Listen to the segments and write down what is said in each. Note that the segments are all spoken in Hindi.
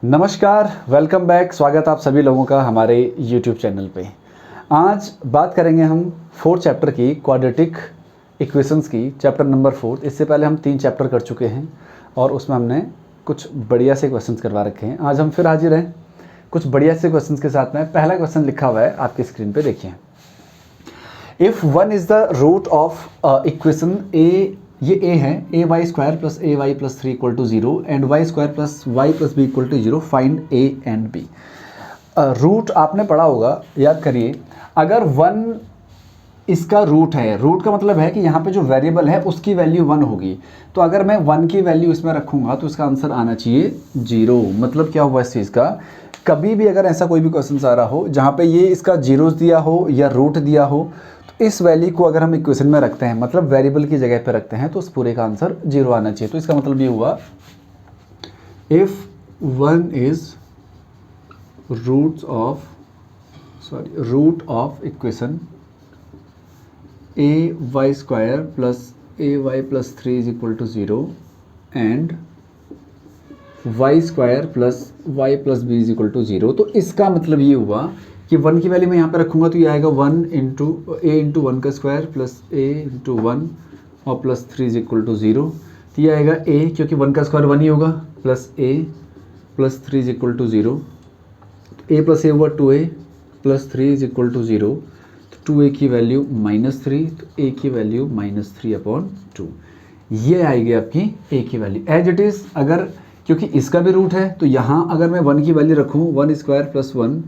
नमस्कार, वेलकम बैक। स्वागत आप सभी लोगों का हमारे YouTube चैनल पे। आज बात करेंगे हम फोर्थ चैप्टर की क्वाड्रेटिक इक्वेशंस की, चैप्टर नंबर 4। इससे पहले हम 3 चैप्टर कर चुके हैं और उसमें हमने कुछ बढ़िया से क्वेश्चंस करवा रखे हैं। आज हम फिर हाजिर हैं कुछ बढ़िया से क्वेश्चंस के साथ में। पहला क्वेश्चन लिखा हुआ है आपकी स्क्रीन पे, देखिए। If 1 is the root of equation a, ये a है, a Y square plus A Y plus 3 equal to 0 and Y square plus Y plus b equal to 0, find a and b। Root आपने पढ़ा होगा, याद करिए। अगर 1 इसका रूट है, रूट का मतलब है कि यहाँ पे जो वेरिएबल है उसकी वैल्यू 1 होगी। तो अगर मैं 1 की वैल्यू इसमें रखूँगा तो इसका आंसर आना चाहिए 0। मतलब क्या हुआ इस चीज़ का, कभी भी अगर ऐसा कोई भी क्वेश्चन आ रहा हो जहाँ पे ये इसका जीरोस दिया हो या रूट दिया हो, तो इस वैल्यू को अगर हम इक्वेशन में रखते हैं, मतलब वेरिएबल की जगह पे रखते हैं, तो उस पूरे का आंसर 0 आना चाहिए। तो इसका मतलब ये हुआ, if 1 is root of equation A Y square plus A Y plus 3 is equal to 0 and Y square plus Y plus B is equal to 0, तो इसका मतलब ये हुआ कि 1 की वैल्यू मैं यहाँ पे रखूँगा तो ये आएगा 1 इंटू ए इंटू 1 का स्क्वायर प्लस ए इंटू 1 और प्लस 3 इज इक्वल टू 0। तो ये आएगा ए, क्योंकि 1 का स्क्वायर 1 ही होगा, plus A plus 3 is equal to 0। A plus a हुआ 2a plus 3 is equal to 0। तो 2a की वैल्यू -3, तो a की वैल्यू -3/2। ये आएगी आपकी a की वैल्यू एज इट इज़। अगर क्योंकि इसका भी रूट है तो यहाँ अगर मैं 1 की वैल्यू रखूँ, 1 square plus 1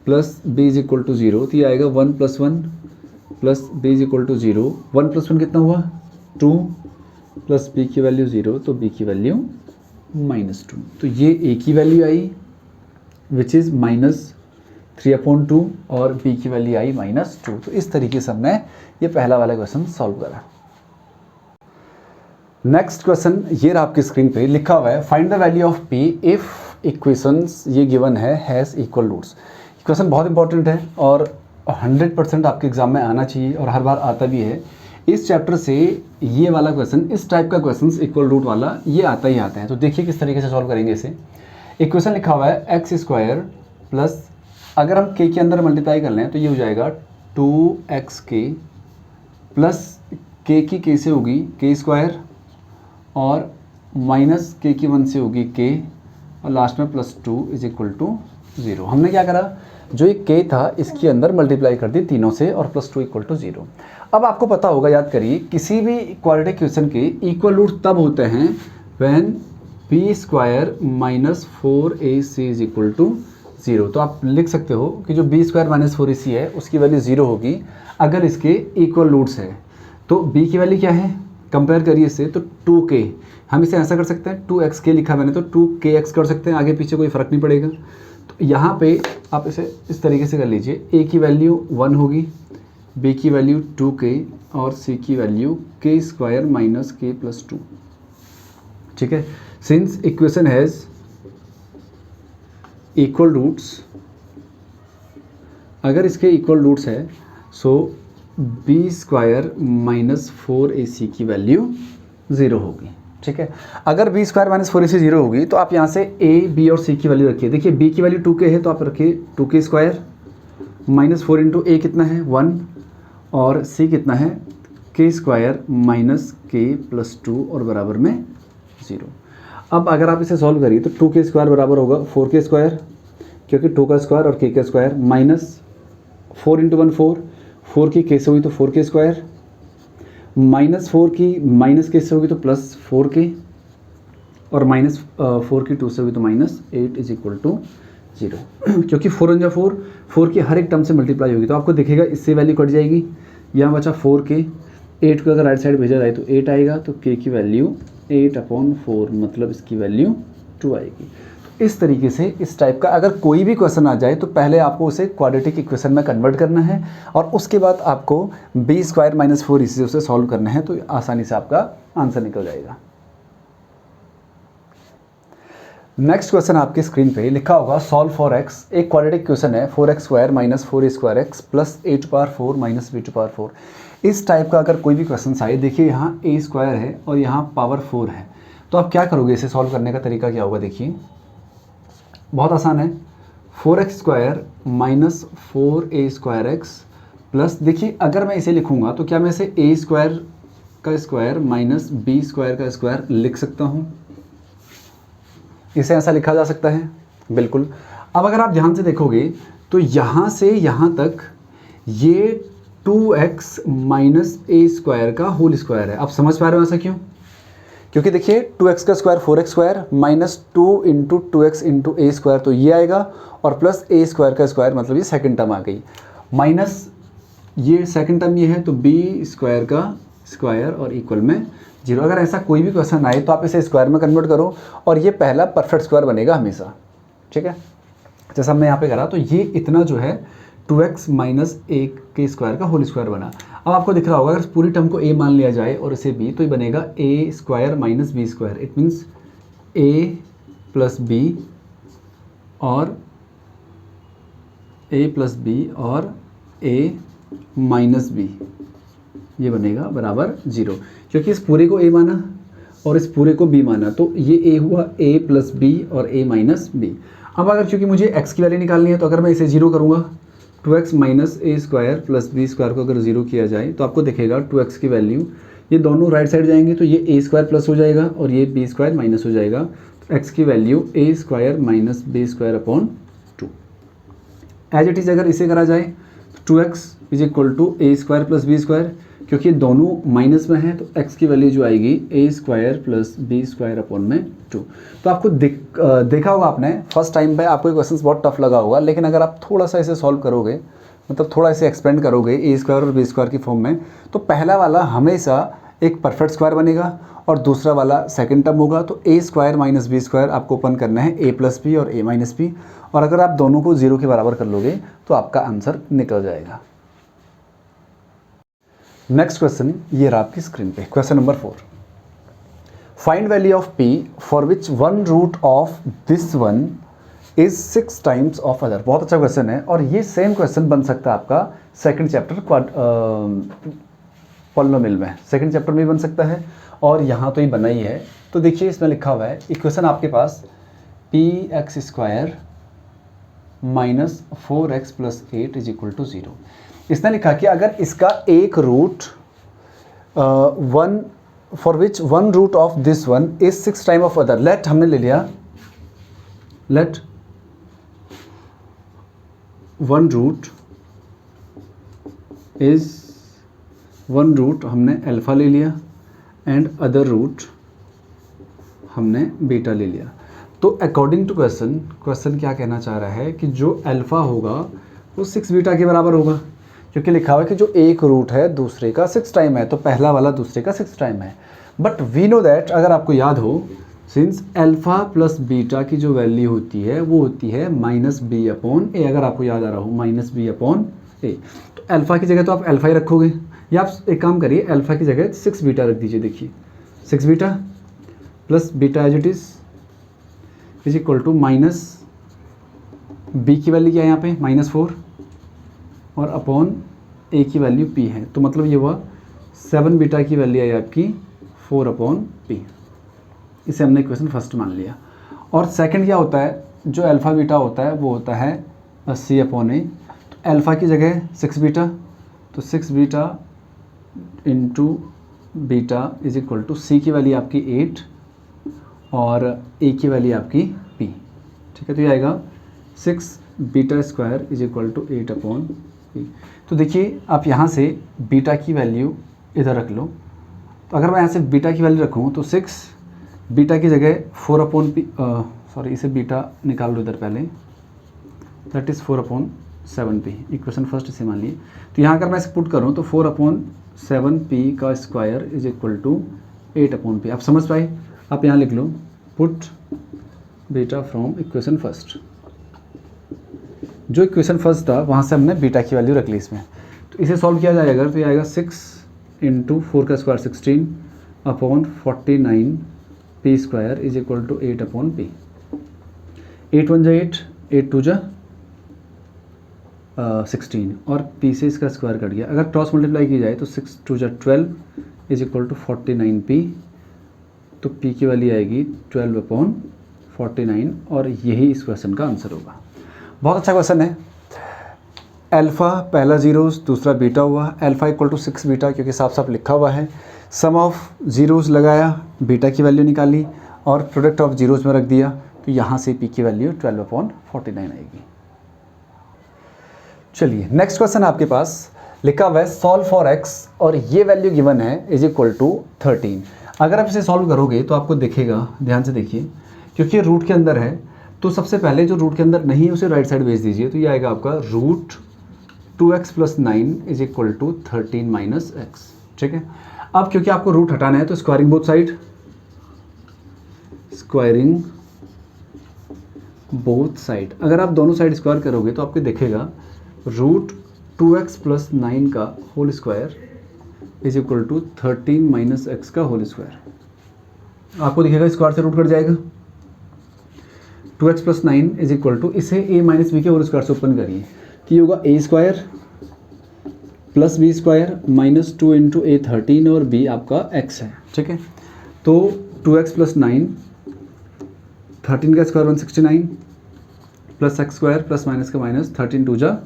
plus B is equal to 0, तो ये आएगा 1 plus 1 plus B is equal to 0। 1 plus 1 कितना हुआ, 2 प्लस बी की वैल्यू 0, तो बी की वैल्यू -2। तो ये ए की वैल्यू आई विच इज़ -3/2 और बी की वैल्यू आई -2। तो इस तरीके से हमने ये पहला वाला क्वेश्चन सॉल्व करा। नेक्स्ट क्वेश्चन ये रहा आपकी स्क्रीन पे, लिखा हुआ है find the value of P if equations, ये गिवन है, हैज़ इक्वल रूट्स। क्वेश्चन बहुत इंपॉर्टेंट है और 100% आपके एग्जाम में आना चाहिए और हर बार आता भी है। इस चैप्टर से ये वाला क्वेश्चन, इस टाइप का क्वेश्चन इक्वल रूट वाला, ये आता ही आता है। तो देखिए किस तरीके से सॉल्व करेंगे इसे। इक्वेशन लिखा हुआ है एक्स स्क्वायर प्लस, अगर हम के अंदर मल्टीप्लाई कर लें तो ये हो जाएगा 2xk प्लस के की के से होगी के स्क्वायर और माइनस के की 1 से होगी के और लास्ट में +2 इज इक्वल टू 0। हमने क्या करा, जो ये k था इसके अंदर मल्टीप्लाई कर दी तीनों से और +2 इक्वल टू 0। अब आपको पता होगा, याद करिए, किसी भी क्वाड्रेटिक इक्वेशन के इक्वल रूट तब होते हैं when b square minus 4ac is equal to 0। तो आप लिख सकते हो कि जो b स्क्वायर माइनस 4ac है उसकी वैल्यू 0 होगी अगर इसके इक्वल रूट्स है। तो b की वैल्यू क्या है, कंपेयर करिए इससे, तो 2k, हम इसे ऐसा कर सकते हैं, 2xk लिखा मैंने तो 2kx कर सकते हैं, आगे पीछे कोई फ़र्क नहीं पड़ेगा। तो यहाँ पे आप इसे इस तरीके से कर लीजिए, a की वैल्यू 1 होगी, b की वैल्यू 2k और c की value k square minus k plus 2। ठीक है, since equation has equal roots, अगर इसके इक्वल रूट्स है सो b स्क्वायर माइनस 4ac की वैल्यू 0 होगी। ठीक है, अगर b स्क्वायर माइनस 4ac 0 होगी तो आप यहाँ से a, b और c की वैल्यू रखिए। देखिए b की वैल्यू 2k है तो आप रखिए 2k square minus 4 into a कितना है 1 और c कितना है k square minus k plus 2 और बराबर में 0। अब अगर आप इसे सॉल्व करिए तो 2k स्क्वायर बराबर होगा 4k स्क्वायर, क्योंकि 2 का स्क्वायर और k का स्क्वायर, माइनस 4 इंटू 1 4 की k से हुई तो 4k स्क्वायर, माइनस 4 की माइनस k से होगी तो प्लस 4k और माइनस 4 की 2 से हुई तो -8 इज इक्वल टू 0। क्योंकि 4 × 4 4 की हर एक टर्म से मल्टीप्लाई होगी तो आपको दिखेगा इससे वैल्यू कट जाएगी, यहाँ बचा 4k, 8 को अगर राइट साइड भेजा जाए तो 8 आएगा, तो k की वैल्यू 8/4, मतलब इसकी वैल्यू 2 आएगी। इस तरीके से इस टाइप का अगर कोई भी क्वेश्चन आ जाए तो पहले आपको उसे क्वाड्रेटिक इक्वेशन में कन्वर्ट करना है और उसके बाद आपको b स्क्वायर माइनस 4 इसी से उसे सॉल्व करना है, तो आसानी से आपका आंसर निकल जाएगा। नेक्स्ट क्वेश्चन आपकी स्क्रीन पे लिखा होगा सॉल्व फॉर x। एक क्वाड्रेटिक क्वेश्चन है 4x square minus 4a square X plus a⁴ minus b⁴। इस टाइप का अगर कोई भी क्वेश्चन आए, देखिए यहाँ a स्क्वायर है और यहाँ पावर 4 है, तो आप क्या करोगे, इसे सॉल्व करने का तरीका क्या होगा। देखिए बहुत आसान है, 4x² माइनस 4a² प्लस, देखिए अगर मैं इसे लिखूंगा तो क्या मैं इसे a² का स्क्वायर माइनस b² का स्क्वायर लिख सकता हूँ? इसे ऐसा लिखा जा सकता है, बिल्कुल। अब अगर आप ध्यान से देखोगे तो यहाँ से यहाँ तक ये 2x माइनस a² का होल स्क्वायर है। आप समझ पा रहे हो ऐसा क्यों? क्योंकि देखिए 2x का square 4x² minus 2 into 2x into a² तो ये आएगा, और प्लस a² का स्क्वायर मतलब ये सेकंड टर्म आ गई, माइनस ये सेकंड टर्म ये है तो b² का स्क्वायर और इक्वल में 0। अगर ऐसा कोई भी क्वेश्चन आए तो आप इसे स्क्वायर में कन्वर्ट करो और ये पहला परफेक्ट स्क्वायर बनेगा हमेशा, ठीक है। जैसा हमने यहाँ पे करा तो ये इतना जो है 2x माइनस a के स्क्वायर का होल स्क्वायर बना। अब आपको दिख रहा होगा अगर पूरी टर्म को a मान लिया जाए और इसे b तो ये बनेगा a² minus b²। It means a plus b और a माइनस b, ये बनेगा बराबर 0, क्योंकि इस पूरे को a माना और इस पूरे को b माना तो ये a हुआ a प्लस b और a माइनस b। अब अगर चूँकि मुझे x की वैल्यू निकालनी है तो अगर मैं इसे 0 करूँगा 2x minus a² plus b² को अगर 0 किया जाए तो आपको दिखेगा 2x की वैल्यू, ये दोनों राइट साइड जाएंगे तो ये a² प्लस हो जाएगा और ये b² माइनस हो जाएगा, तो x की value a² minus b² upon 2। As it is अगर इसे करा जाए तो 2x is equal to a² plus b², क्योंकि दोनों माइनस में है तो x की वैल्यू जो आएगी a² प्लस b² अपॉन में 2। तो आपको देखा होगा आपने फर्स्ट टाइम पे आपको क्वेश्चंस बहुत टफ लगा होगा, लेकिन अगर आप थोड़ा सा इसे सॉल्व करोगे, मतलब थोड़ा इसे एक्सपेंड करोगे a² और b² की फॉर्म में, तो पहला वाला हमेशा एक परफेक्ट स्क्वायर बनेगा और दूसरा वाला सेकंड टर्म होगा। तो a² माइनस b² आपको ओपन करना है a प्लस b और a माइनस b, और अगर आप दोनों को 0 के बराबर कर लोगे तो आपका आंसर निकल जाएगा। नेक्स्ट क्वेश्चन ये रहा आपकी स्क्रीन पे, question number 4। Find value of p for which one root of this one is 6 times of other. बहुत अच्छा क्वेश्चन है और ये सेम क्वेश्चन बन सकता है आपका सेकंड चैप्टर पॉलिनोमियल में, सेकंड चैप्टर में भी बन सकता है और यहाँ तो ये बना ही है। तो देखिए इसमें लिखा हुआ है इक्वेशन आपके पास px² minus 4x plus 8 is equal to 0। इसने लिखा कि अगर इसका एक root one for which one root of this one is 6 time of other, let हमने ले लिया, लेट वन रूट हमने अल्फा ले लिया एंड अदर रूट हमने बीटा ले लिया। तो अकॉर्डिंग टू क्वेश्चन क्या कहना चाह रहा है कि जो अल्फा होगा वो 6 बीटा के बराबर होगा, क्योंकि लिखा हुआ है कि जो एक रूट है दूसरे का 6 टाइम है, तो पहला वाला दूसरे का 6 टाइम है। बट वी नो दैट, अगर आपको याद हो, सिंस अल्फा प्लस बीटा की जो वैल्यू होती है वो होती है माइनस बी अपॉन ए। अगर आपको याद आ रहा हो माइनस बी अपॉन ए, तो अल्फा की जगह तो आप अल्फा ही रखोगे, या आप एक काम करिए अल्फा की जगह 6 बीटा रख दीजिए। देखिए 6 beta plus beta as it is equal to minus B की वैल्यू क्या है यहाँ पे -4 और अपॉन ए की वैल्यू p है, तो मतलब ये हुआ 7 बीटा की वैल्यू आई आपकी 4 अपॉन p। इसे हमने इक्वेशन फर्स्ट मान लिया। और सेकंड क्या होता है, जो अल्फ़ा बीटा होता है वो होता है c अपॉन ए। तो अल्फ़ा की जगह 6 बीटा, तो 6 beta into beta is equal to c की वैल्यू आपकी 8 और a की वैल्यू आपकी p, ठीक है। तो ये आएगा 6 beta square is equal to 8 upon p। तो देखिए आप यहाँ से बीटा की वैल्यू इधर रख लो, तो अगर मैं यहाँ से बीटा की वैल्यू रखूँ तो 6 बीटा की जगह 4 अपॉन p, सॉरी इसे बीटा निकाल लो इधर पहले, that is 4 upon 7p। Equation first इसे मान लिए। तो यहाँ अगर मैं इसे पुट करूँ तो 4 अपॉन 7p का square is equal to 8 upon p। आप समझ पाए? आप यहाँ लिख लो put beta from equation first. जो इक्वेशन फर्स्ट था वहाँ से हमने बीटा की वैल्यू रख ली इसमें। तो इसे सॉल्व किया जाएगा अगर, तो ये आएगा 6 इंटू 4 का square 16 upon 49 p square is equal to 8 upon p। 8 1 जा 8, 8 2 जा 16 और p से इसका स्क्वायर कट गया। अगर क्रॉस मल्टीप्लाई की जाए तो 6 2 जा 12 इज इक्वल टू 49p, तो p की वैल्यू आएगी 12 अपॉन 49 और यही इस क्वेश्चन का आंसर होगा। बहुत अच्छा क्वेश्चन है। अल्फ़ा पहला जीरोस दूसरा बीटा हुआ, अल्फ़ा इक्वल टू 6 बीटा क्योंकि साफ साफ लिखा हुआ है। सम ऑफ जीरोस लगाया, बीटा की वैल्यू निकाली और प्रोडक्ट ऑफ जीरोस में रख दिया, तो यहाँ से पी की वैल्यू 12/49 आएगी। चलिए नेक्स्ट क्वेश्चन आपके पास लिखा हुआ है सॉल्व फॉर एक्स और ये वैल्यू गिवन है इज इक्वल टू 13। अगर आप इसे सॉल्व करोगे तो आपको दिखेगा, ध्यान से देखिए, क्योंकि रूट के अंदर है तो सबसे पहले जो रूट के अंदर नहीं है उसे राइट साइड भेज दीजिए, तो ये आएगा आपका root 2x + 9 is equal to 13 - x। ठीक है, अब क्योंकि आपको रूट हटाना है तो squaring both side, squaring both side. अगर आप दोनों साइड स्क्वायर करोगे तो आपको दिखेगा रूट 2x + 9 का whole square is equal to 13 - x का होल स्क्वायर। आपको दिखेगा स्क्वायर से रूट कट जाएगा, 2x + 9 इज इक्वल टू, इसे a - b के होल स्क्वायर से ओपन करिए तो ये होगा a² + b² - 2 × a 13 और b आपका x है। ठीक है, तो 2x + 9, 13 का square 169 plus x² plus minus का माइनस, 13 × 2 =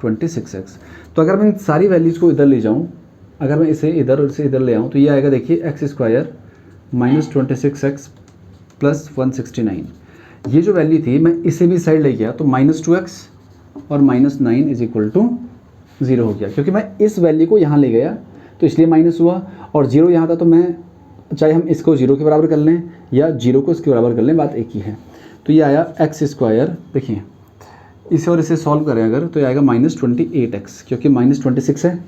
26x। तो अगर मैं इन सारी वैल्यूज़ को इधर ले जाऊँ, अगर मैं इसे इधर और इसे इधर ले आऊँ तो ये आएगा, देखिए x² - 26x प्लस 169। ये जो वैल्यू थी मैं इसे भी साइड ले गया तो -2x और -9 इज इक्वल टू 0 हो गया, क्योंकि मैं इस वैल्यू को यहाँ ले गया तो इसलिए माइनस हुआ, और 0 यहाँ था तो मैं चाहे हम इसको 0 के बराबर कर लें या 0 को इसके बराबर कर लें, बात एक ही है। तो ये आया x², देखिए इसे और इसे सॉल्व करें अगर तो ये आएगा -28x, क्योंकि -26 है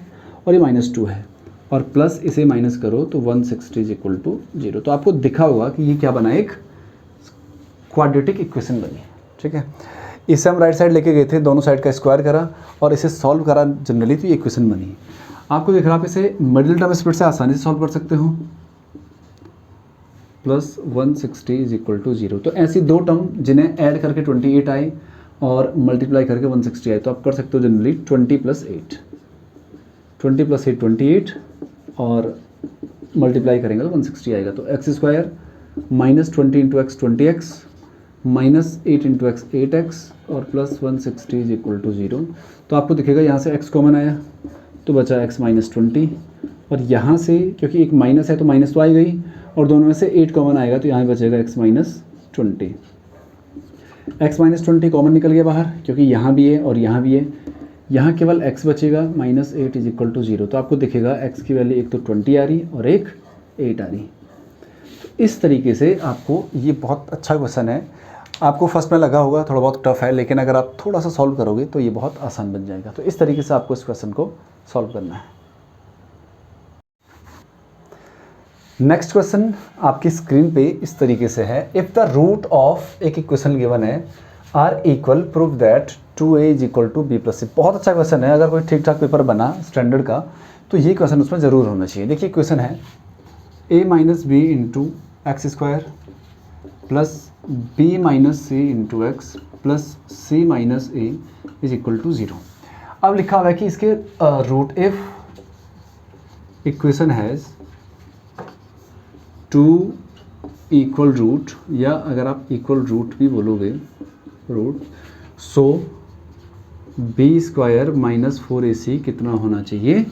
और ये -2 है, और प्लस इसे माइनस करो तो 160 इज इक्वल टू 0। तो आपको दिखा होगा कि ये क्या बना, एक क्वाड्रेटिक इक्वेशन बनी। ठीक है, इसे हम राइट साइड लेके गए थे, दोनों साइड का स्क्वायर करा और इसे सॉल्व करा जनरली, तो ये इक्वेशन बनी। आपको दिख रहा है, आप इसे मिडिल टर्म स्प्लिट से आसानी से सॉल्व कर सकते हो, प्लस 160 इज इक्वल टू 0। तो ऐसी दो टर्म जिन्हें ऐड करके 28 आए और मल्टीप्लाई करके 160 आए, तो आप कर सकते हो जनरली 20 + 8, 20 + 8 28 और मल्टीप्लाई करेंगे तो 160 आएगा। तो x² - 20 × x 20x -8 × x 8x और प्लस 160 इज इक्वल टू 0। तो आपको दिखेगा यहाँ से x कॉमन आया तो बचा x - 20, और यहाँ से क्योंकि एक माइनस है तो माइनस तो आई गई, और दोनों में से 8 कॉमन आएगा तो यहाँ बचेगा x - 20। x - 20 कॉमन निकल गया बाहर, क्योंकि यहाँ भी है और यहाँ भी है, यहाँ केवल x बचेगा -8 इज इक्वल टू 0। तो आपको दिखेगा x की वैल्यू एक तो 20 आ रही और एक 8 आ रही। तो इस तरीके से आपको, ये बहुत अच्छा क्वेश्चन है, आपको फर्स्ट में लगा होगा थोड़ा बहुत टफ है, लेकिन अगर आप थोड़ा सा सॉल्व करोगे तो ये बहुत आसान बन जाएगा। तो इस तरीके से आपको इस क्वेश्चन को सॉल्व करना है। नेक्स्ट क्वेश्चन आपकी स्क्रीन पे इस तरीके से है, इफ़ द रूट ऑफ एक इक्वेशन गिवन है are equal, prove that 2a = b + c। बहुत अच्छा क्वेश्चन है, अगर कोई ठीक ठाक पेपर बना स्टैंडर्ड का तो ये क्वेश्चन उसमें ज़रूर होना चाहिए। देखिए क्वेश्चन है a - b × x² plus b - c × x plus c - a is equal to 0। अब लिखा हुआ है कि इसके root, if equation has 2 equal root, या अगर आप इक्वल रूट भी बोलोगे रूट, सो b² - 4ac कितना होना चाहिए,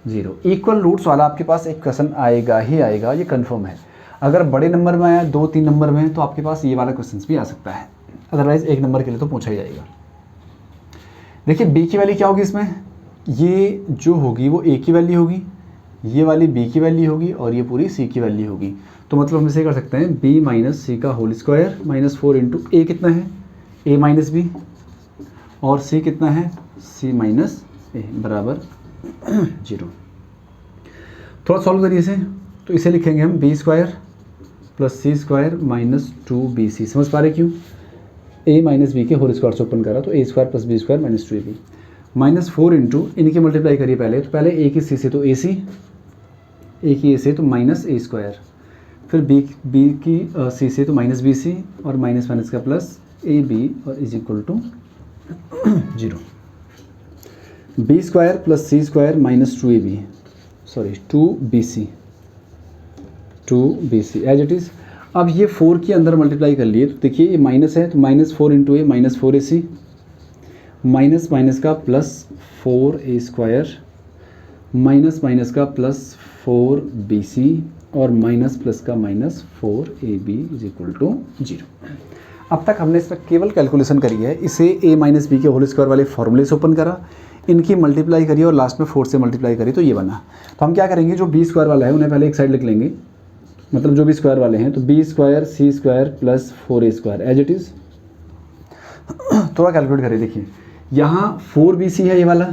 0। इक्वल रूट्स वाला आपके पास एक क्वेश्चन आएगा ही आएगा, ये कंफर्म है। अगर बड़े नंबर में आया, 2-3 नंबर में, तो आपके पास ये वाला क्वेश्चन भी आ सकता है, अदरवाइज 1 नंबर के लिए तो पूछा ही जाएगा। देखिए b की वैल्यू क्या होगी इसमें, ये जो होगी वो a की वैल्यू होगी, ये वाली b की वैल्यू होगी और ये पूरी c की वैल्यू होगी। तो मतलब हम इसे कर सकते हैं b - c का होल स्क्वायर -4 × a कितना है, a - b, और c कितना है, c - a बराबर 0। थोड़ा सॉल्व करिए इसे, तो इसे लिखेंगे हम b² + c² - 2bc। समझ पा रहे क्यों, a - b के होल स्क्वायर से ओपन करा तो a² + b² - 2ab, -4 × इनकी मल्टीप्लाई करिए पहले, तो पहले a की c से तो ac, a की a से तो -a², फिर b की c से तो -bc और माइनस माइनस का प्लस ab और is equal to 0। b² + c² - 2ab, sorry 2bc as it is. अब ये 4 के अंदर मल्टीप्लाई कर लिए तो देखिए ये माइनस है, तो -4 इंटू ए -4ac, माइनस माइनस का +4a² माइनस माइनस का +4bc और माइनस प्लस का -4ab = 0। अब तक हमने इसमें केवल कैलकुलेशन करी है, इसे a - b के होल स्क्वायर वाले फॉर्मूले से ओपन करा, इनकी मल्टीप्लाई करी और लास्ट में 4 से मल्टीप्लाई करी तो ये बना। तो हम क्या करेंगे, जो b स्क्वायर वाला है उन्हें पहले एक साइड लिख लेंगे, मतलब जो भी स्क्वायर वाले हैं, तो b² c² + 4a² as it is. थोड़ा कैलकुलेट करें, देखिए यहाँ 4bc है ये वाला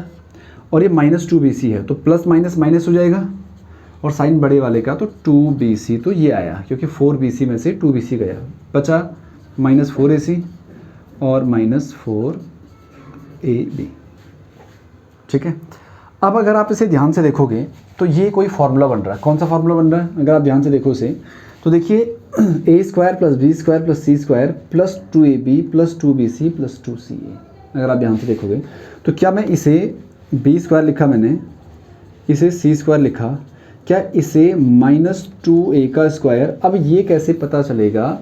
और ये -2bc है, तो प्लस माइनस माइनस हो जाएगा और साइन बड़े वाले का तो 2bc, तो ये आया क्योंकि 4bc में से 2bc गया, बचा -4ac और -4ab। ठीक है। अब अगर आप इसे ध्यान से देखोगे तो ये कोई फार्मूला बन रहा है। कौन सा फार्मूला बन रहा है, अगर आप ध्यान से देखो इसे तो देखिए a² + b² + c² + 2ab + 2bc + 2ca। अगर आप ध्यान से देखोगे तो क्या मैं इसे b² लिखा, मैंने इसे c² लिखा, क्या इसे -2a का स्क्वायर, अब ये कैसे पता चलेगा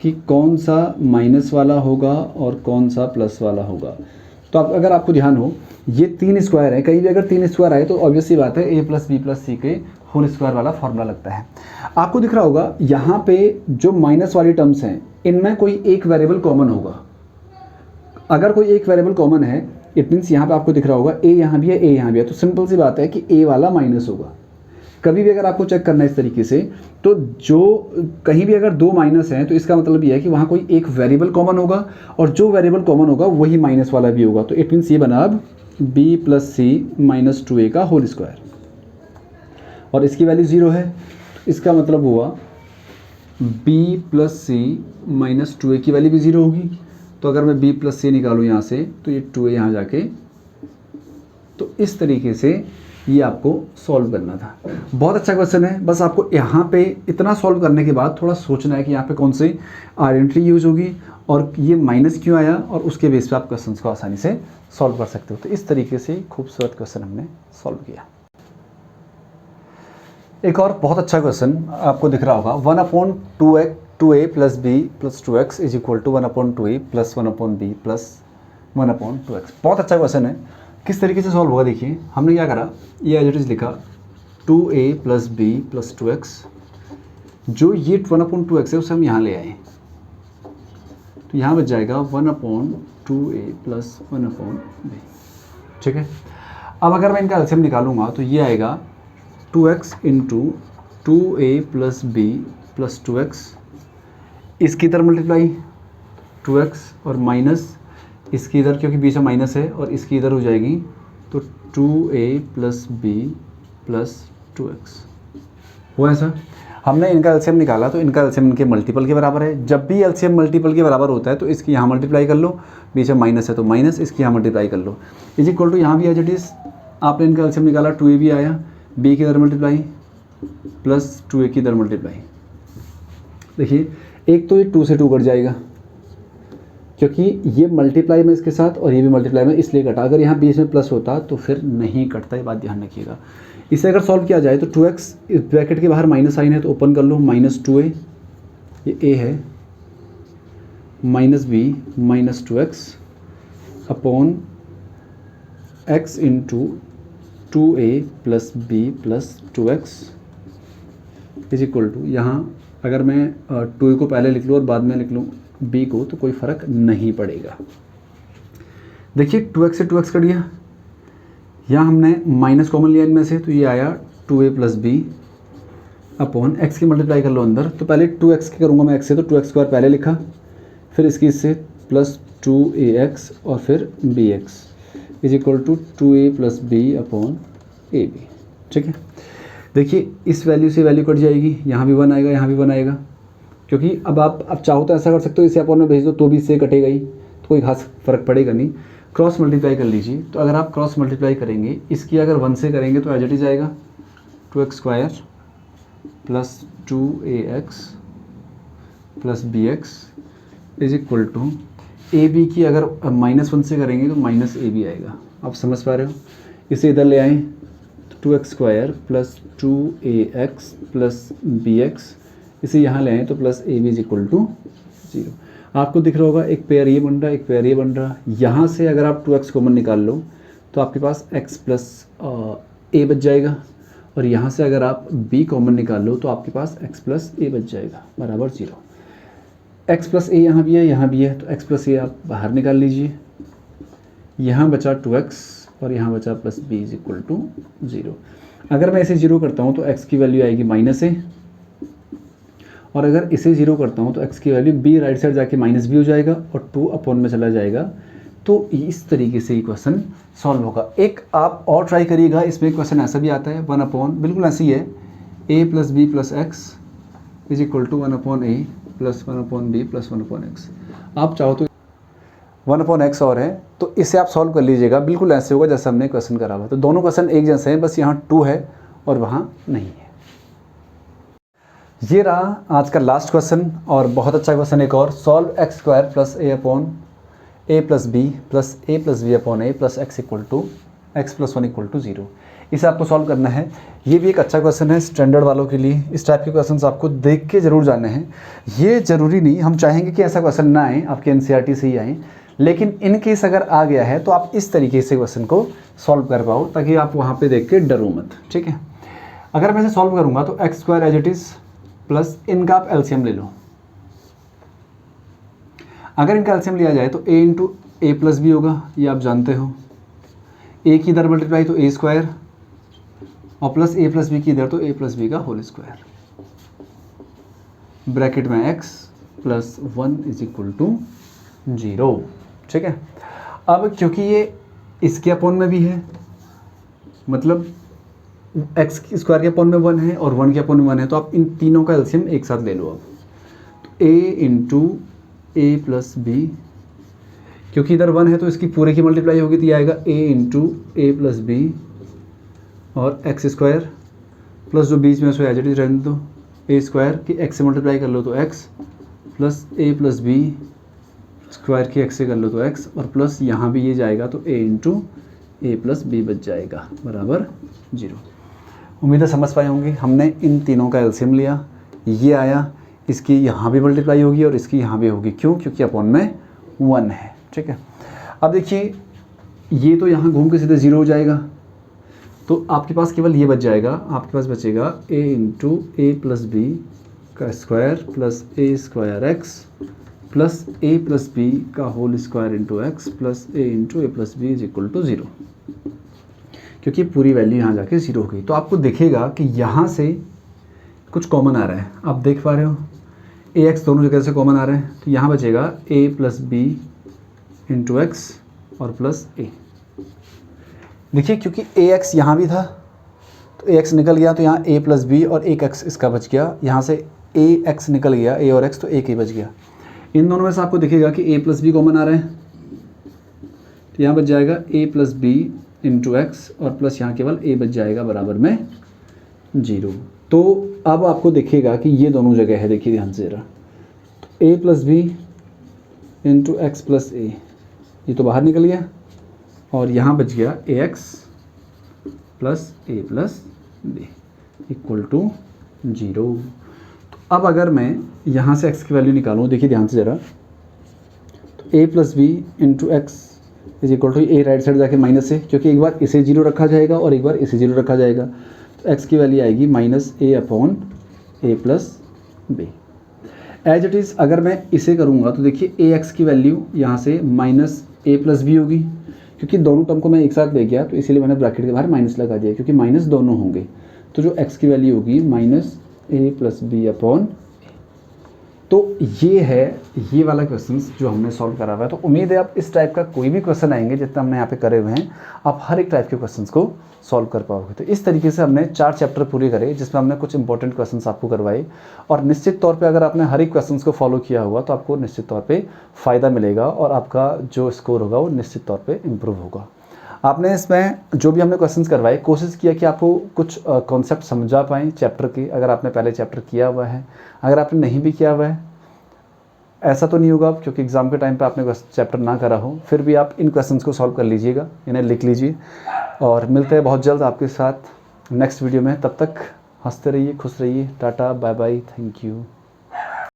कि कौन सा माइनस वाला होगा और कौन सा प्लस वाला होगा। तो अब अगर आपको ध्यान हो ये 3 स्क्वायर है, कहीं भी अगर 3 स्क्वायर आए तो ऑब्वियसली बात है a + b + c के होल स्क्वायर वाला फार्मूला लगता है। आपको दिख रहा होगा यहाँ पे जो माइनस वाली टर्म्स हैं इनमें कोई एक वेरिएबल कॉमन होगा। अगर कोई एक वेरिएबल कॉमन है इट मीन्स यहाँ पे आपको दिख रहा होगा a यहाँ भी है, a यहाँ भी है, तो सिंपल सी बात है कि a वाला माइनस होगा। कभी भी अगर आपको चेक करना है इस तरीके से, तो जो कहीं भी अगर 2 माइनस हैं तो इसका मतलब ये है कि वहाँ कोई एक वेरिएबल कॉमन होगा और जो वेरिएबल कॉमन होगा वही माइनस वाला भी होगा। तो इट मीन्स ये बना अब b + c - 2a का होल स्क्वायर और इसकी वैल्यू 0 है, तो इसका मतलब हुआ b + c - 2a की वैल्यू भी 0 होगी। तो अगर मैं b + c निकालूँ यहाँ से तो ये 2a यहाँ जाके, तो इस तरीके से ये आपको सॉल्व करना था। बहुत अच्छा क्वेश्चन है, बस आपको यहाँ पे इतना सॉल्व करने के बाद थोड़ा सोचना है कि यहाँ पे कौन सी आइडेंटिटी यूज होगी और ये माइनस क्यों आया, और उसके बेस पे आप क्वेश्चन को आसानी से सॉल्व कर सकते हो। तो इस तरीके से खूबसूरत क्वेश्चन हमने सॉल्व किया। एक और बहुत अच्छा क्वेश्चन आपको दिख रहा होगा, 1/2a + b + 2x = 1/2a + 1/b + 1/2x। बहुत अच्छा क्वेश्चन है। किस तरीके से सॉल्व होगा देखिए, हमने क्या करा, ये एज इट इज़ लिखा 2a + b + 2x, जो ये 1/2x है उसे हम यहाँ ले आए, तो यहाँ बच जाएगा 1/2a + 1/b। ठीक है। अब अगर मैं इनका एलसीएम निकालूंगा तो ये आएगा 2x × 2a + b + 2x, इसकी इधर मल्टीप्लाई 2x और माइनस इसकी इधर, क्योंकि बीच में माइनस है, और इसकी इधर हो जाएगी तो 2a + b + 2x। हुआ है सर। हमने इनका एलसीएम निकाला तो इनका एलसीएम इनके मल्टीपल के बराबर है। जब भी एलसीएम मल्टीपल के बराबर होता है तो इसकी यहाँ मल्टीप्लाई कर लो, बीच में माइनस है तो माइनस, इसकी यहाँ मल्टीप्लाई कर लो, = यहाँ भी एज इट इज़ आपने इनका एलसीएम निकाला, 2ab आया, b की इधर मल्टीप्लाई प्लस 2a की इधर मल्टीप्लाई। देखिए एक तो ये 2 से 2 कट जाएगा क्योंकि ये मल्टीप्लाई में इसके साथ और ये भी मल्टीप्लाई में, इसलिए कटा। अगर यहाँ बीच में प्लस होता तो फिर नहीं कटता, ये बात ध्यान रखिएगा। इसे अगर सॉल्व किया जाए तो 2x, इस ब्रैकेट के बाहर माइनस साइन है तो ओपन कर लो, -2a, ये a है, -b -2x upon x × 2a + b + 2x = यहाँ अगर मैं 2a को पहले लिख लूँ और बाद में लिख लूँ b को तो कोई फ़र्क नहीं पड़ेगा। देखिए 2x से 2x कट गया, यहाँ हमने माइनस कॉमन लिया इनमें से, तो ये आया 2a + b अपॉन x की मल्टीप्लाई कर लो अंदर, तो पहले 2x की करूँगा मैं x से, तो 2x² पहले लिखा, फिर इसकी इससे प्लस 2ax और फिर bx = 2a + b upon ab। ठीक है। देखिए इस वैल्यू से वैल्यू कट जाएगी, यहाँ भी 1 आएगा, यहाँ भी 1 आएगा, क्योंकि अब आप चाहो तो ऐसा कर सकते हो, इसे अपॉन में भेज दो तो भी इससे कटेगा ही, तो कोई खास फ़र्क पड़ेगा नहीं। क्रॉस मल्टीप्लाई कर लीजिए, तो अगर आप क्रॉस मल्टीप्लाई करेंगे, इसकी अगर 1 से करेंगे तो एज इट इज़ आएगा 2x² + 2ax + bx = ab की अगर -1 से करेंगे तो -ab आएगा। आप समझ पा रहे हो। इसे इधर ले आएँ तो 2x² + 2ax + bx इसे यहाँ ले आए तो plus A B is equal to 0। आपको दिख रहा होगा एक पेयर ये बन रहा है, एक पेयर ये बन रहा है। यहाँ से अगर आप 2x कॉमन निकाल लो तो आपके पास x प्लस ए बच जाएगा, और यहाँ से अगर आप b कॉमन निकाल लो तो आपके पास x प्लस ए बच जाएगा बराबर 0। x प्लस ए यहाँ भी है, तो x प्लस ए आप बाहर निकाल लीजिए। यहाँ बचा 2x और यहाँ बचा plus b is equal to 0। अगर मैं इसे 0 करता हूँ तो x की वैल्यू आएगी माइनस ए, और अगर इसे 0 करता हूँ तो x की वैल्यू b राइट साइड जाके माइनस b हो जाएगा और 2 अपॉन में चला जाएगा। तो इस तरीके से ये क्वेश्चन सॉल्व होगा। एक आप और ट्राई करिएगा, इसमें क्वेश्चन ऐसा भी आता है 1 अपॉन, बिल्कुल ऐसी है, a plus B plus X is equal to 1 upon A plus 1 upon B plus 1 upon X. आप चाहो तो 1 अपॉन एक्स और है, तो इसे आप सॉल्व कर लीजिएगा, बिल्कुल ऐसे होगा जैसे हमने क्वेश्चन करा हुआ। तो दोनों क्वेश्चन एक जैसे हैं, बस यहाँ 2 है और वहाँ नहीं है। ये रहा आज का लास्ट क्वेश्चन, और बहुत अच्छा क्वेश्चन एक और, solve X square plus A upon A plus B plus A plus B upon A plus X equal to X plus 1 equal to 0। इसे आपको सॉल्व करना है। ये भी एक अच्छा क्वेश्चन है स्टैंडर्ड वालों के लिए। इस टाइप के क्वेश्चंस आपको देख के ज़रूर जाने हैं। ये ज़रूरी नहीं, हम चाहेंगे कि ऐसा क्वेश्चन ना आए, आपके एनसीईआरटी से ही आए, लेकिन इन केस अगर आ गया है तो आप इस तरीके से क्वेश्चन को सॉल्व कर पाओ, ताकि आप वहाँ पे देख के डरो मत। ठीक है, अगर मैं इसे सॉल्व करूँगा तो X square as it is plus इनका आप एलसीएम ले लो। अगर इनका एलसीएम लिया जाए तो a into A plus B होगा, ये आप जानते हो। a की इधर मल्टीप्लाई तो ए स्क्वायर, और प्लस ए प्लस बी की इधर तो ए प्लस बी का होल स्क्वायर, ब्रैकेट में x plus 1 is equal to 0। ठीक है, अब क्योंकि ये इसके अपॉन में भी है, मतलब x स्क्वायर के अपॉन में 1 है और 1 के अपॉन में 1 है, तो आप इन तीनों का एलसीएम एक साथ ले लो। अब तो a into A plus B, क्योंकि इधर 1 है तो इसकी पूरे की मल्टीप्लाई होगी, तो ये आएगा a into A plus B और एक्स स्क्वायर प्लस जो बीच में उसको एज इट इज रहने दो, ए स्क्वायर की x से मल्टीप्लाई कर लो तो x प्लस ए प्लस बी स्क्वायर की x से कर लो तो x, और प्लस यहाँ भी ये जाएगा तो a into A plus B बच जाएगा बराबर 0। उम्मीद है समझ पाए होंगे। हमने इन तीनों का एलसीएम लिया, ये आया, इसकी यहाँ भी मल्टीप्लाई होगी और इसकी यहाँ भी होगी। क्यों? क्योंकि अपॉन में 1 है। ठीक है, अब देखिए ये तो यहाँ घूम के सीधे 0 हो जाएगा, तो आपके पास केवल ये बच जाएगा, आपके पास बचेगा a into A plus B का square plus A square X plus A plus B का whole square into x plus A into A plus B is equal to 0, क्योंकि पूरी वैल्यू यहाँ जाके 0 हो गई। तो आपको दिखेगा कि यहाँ से कुछ कॉमन आ रहा है, आप देख पा रहे हो, ए एक्स दोनों जगह से कॉमन आ रहे हैं, तो यहाँ बचेगा a plus B into X और प्लस ए। देखिए क्योंकि ए एक्स यहाँ भी था तो ए एक्स निकल गया, तो यहाँ a प्लस बी और एक एक्स इसका बच गया, यहाँ से ए एक्स निकल गया, a और x तो एक ही बच गया। इन दोनों में से आपको दिखेगा कि a प्लस बी कॉमन आ रहे हैं, तो यहाँ बच जाएगा a plus B into X और प्लस यहाँ केवल a बच जाएगा बराबर में 0। तो अब आपको दिखेगा कि ये दोनों जगह है, देखिए ध्यान से जरा, तो a plus B into x plus a, ये तो बाहर निकल गया, और यहाँ बच गया a x plus A plus b equal to 0। तो अब अगर मैं यहाँ से x की वैल्यू निकालूँ, देखिए ध्यान से ज़रा, तो a plus B into X is equal to A right side जाके माइनस है, क्योंकि एक बार इसे 0 रखा जाएगा और एक बार इसे 0 रखा जाएगा, तो x की वैल्यू आएगी minus A upon A plus B. As it is अगर मैं इसे करूँगा तो देखिए ए एक्स की वैल्यू यहाँ से माइनस ए प्लस बी होगी, क्योंकि दोनों टर्म को मैं एक साथ ले गया तो इसीलिए मैंने ब्रैकेट के बाहर माइनस लगा दिया, क्योंकि माइनस दोनों होंगे, तो जो x की वैल्यू होगी माइनस ए प्लस बी अपॉन। तो ये है ये वाला क्वेश्चन जो हमने सॉल्व करा हुआ है। तो उम्मीद है आप इस टाइप का कोई भी क्वेश्चन आएंगे जितना हमने यहाँ पे करे हुए हैं, आप हर एक टाइप के क्वेश्चंस को सॉल्व कर पाओगे। तो इस तरीके से हमने 4 चैप्टर पूरे करे, जिसमें हमने कुछ इंपॉर्टेंट क्वेश्चंस आपको करवाए, और निश्चित तौर पे अगर आपने हर एक क्वेश्चंस को फॉलो किया हुआ तो आपको निश्चित तौर पे फ़ायदा मिलेगा और आपका जो स्कोर होगा वो निश्चित तौर पर इम्प्रूव होगा। आपने इसमें जो भी हमने क्वेश्चंस करवाए, कोशिश किया कि आपको कुछ कॉन्सेप्ट समझा पाएँ चैप्टर के, अगर आपने पहले चैप्टर किया हुआ है। अगर आपने नहीं भी किया हुआ है, ऐसा तो नहीं होगा क्योंकि एग्ज़ाम के टाइम पे आपने चैप्टर ना करा हो, फिर भी आप इन क्वेश्चंस को सॉल्व कर लीजिएगा, इन्हें लिख लीजिए, और मिलते हैं बहुत जल्द आपके साथ नेक्स्ट वीडियो में। तब तक हंसते रहिए, खुश रहिए। Tata, bye bye, thank you.